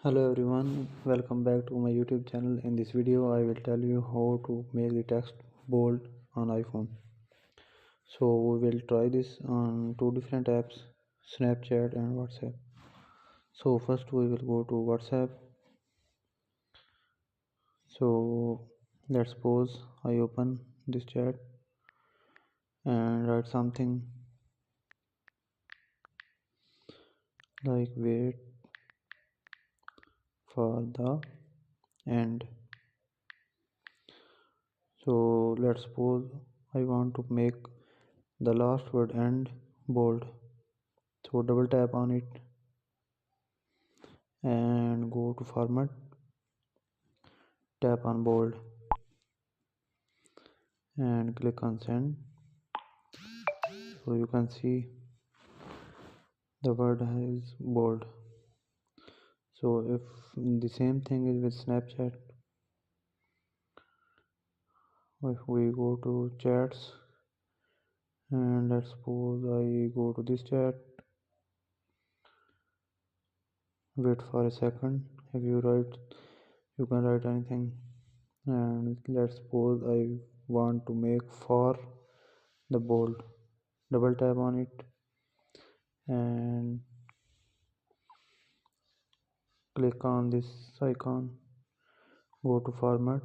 Hello everyone, welcome back to my YouTube channel. In this video I will tell you how to make the text bold on iPhone. So we will try this on two different apps, Snapchat and WhatsApp. So first we will go to WhatsApp. So let's suppose I open this chat and write something like wait for the end. So let's suppose I want to make the last word end bold. So double tap on it and go to format, tap on bold and click on send. So you can see the word is bold. So if the same thing is with Snapchat, if we go to chats and let's suppose I go to this chat, wait for a second. If you write, you can write anything, and let's suppose I want to make for the bold. Double tap on it and click on this icon, go to format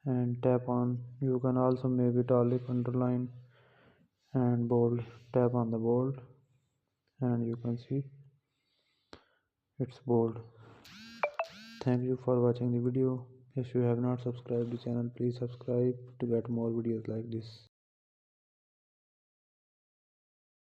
and tap on, you can also make italic, underline and bold. Tap on the bold and you can see it's bold. Thank you for watching the video. If you have not subscribed the channel, please subscribe to get more videos like this.